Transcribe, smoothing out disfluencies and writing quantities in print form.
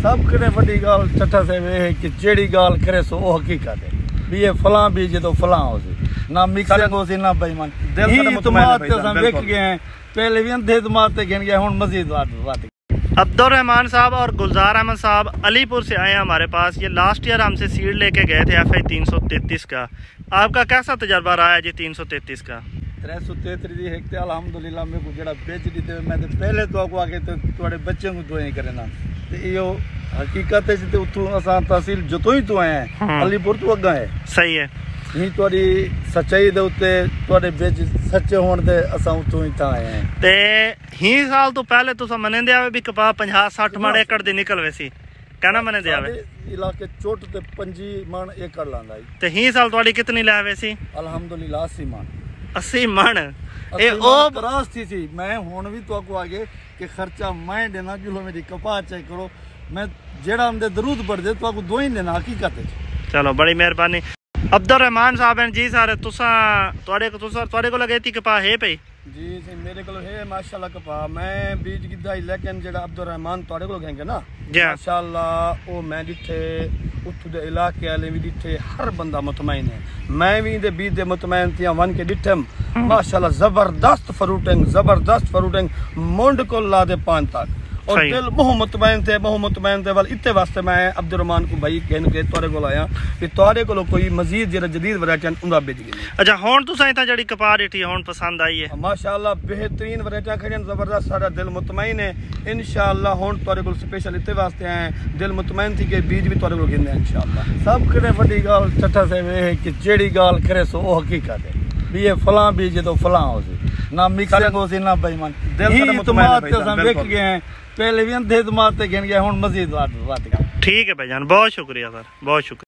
सब कने वड्डी गाल चट्ठा साहब है कि जेड़ी गाल करे सो वो हकीकत है भी ये फलां बीजे तो फलां हो सी ना मिक्सिंग हो सी ना बेईमान दिल तमात ते हम देख गए हैं पहले भी अंधे तमात ते गिन गए हुन मजीद बात अब्दुल रहमान साहब और गुलजार अहमद साहब अलीपुर से आए हैं हमारे पास। ये लास्ट ईयर हमसे सीड लेके गए थे FI 333 का। आपका कैसा तजर्बा रहा है जी 333 का? 333 दी हेक्टे अल्हम्दुलिल्लाह मेरे को जेड़ा बेच दीते मैं तो पहले तो को आके तो थोड़े बच्चों को दोई करना ते यो हकीकत है ते उतो असा तहसील जतोई तो आए हैं अलीपुर तो अगा है। सही है नहीं तोड़ी सच्चाई दे उत्ते तोड़े बेच सच्चे होने दे असा उतो ही ता आए हैं ते ही साल तो पहले तुसा मनेंदे आवे भी कपा 50-60 मण एकड़ दी निकल वैसी कहना मनेंदे आवे इलाके चोट ते 25 मण एकड़ लांदा ते ही साल तोड़ी कितनी ला वैसी? अल्हम्दुलिल्लाह 80 मण 80 मण ए ओ त्रास थी मैं हुन भी तो को आगे कि खर्चा मैं देना किलो मेरी कपा चेक करो मैं जेड़ा हमदे दरूद पढ़ दे तो को दो ही देना हकीकत है। चलो बड़ी मेहरबानी। अब्दुल रहमान साहब हैं जी सारे तुसा तोड़े को लगे थी कपा है पे जी मेरे को है माशाल्लाह कपा मैं बीज गिद्दा लेकिन जेड़ा अब्दुल रहमान तोड़े को गएंगे ना माशाल्लाह ओ मैं दिथे उत्थू दे इलाके वाले भी दिथे हर बंदा मुतमईन है मैं भी दे बीज दे मुतमईन थिया वन के दिठम माशाल्लाह जबरदस्त फ्रूटिंग मुंड को ला दे पान तक और दिल मोह मुतमईन थे वाल इत्ते वास्ते मैं अब्दुल रहमान को भाई कहन के तोरे को आया कि तोरे को कोई मजीद जेड़ा जदीद वैरायटी उंदा बेच गई। अच्छा हुन तुसा इता जड़ी कपा रेठी हुन पसंद आई है? माशाल्लाह बेहतरीन वैरायटी खड़न जबरदस्त सारा दिल मुतमईन है इंशाल्लाह हुन तोरे को स्पेशल इत्ते वास्ते आए दिल मुतमईन थी के बीज भी तोरे को गिनदे इंशाल्लाह। सब कने वड्डी गाल चट्ठा साहब है कि जेड़ी गाल करे सो वो हकीकत है भी ये फलां बीजे तो फलां हो सी ना मिक्सिंग हो सी ना बेईमान दिल तमात ते हम देख गए हैं पहले भी अंधे तमात ते गिन गए हुन मजीद बात। ठीक है भाईजान बहुत शुक्रिया सर बहुत शुक्रिया।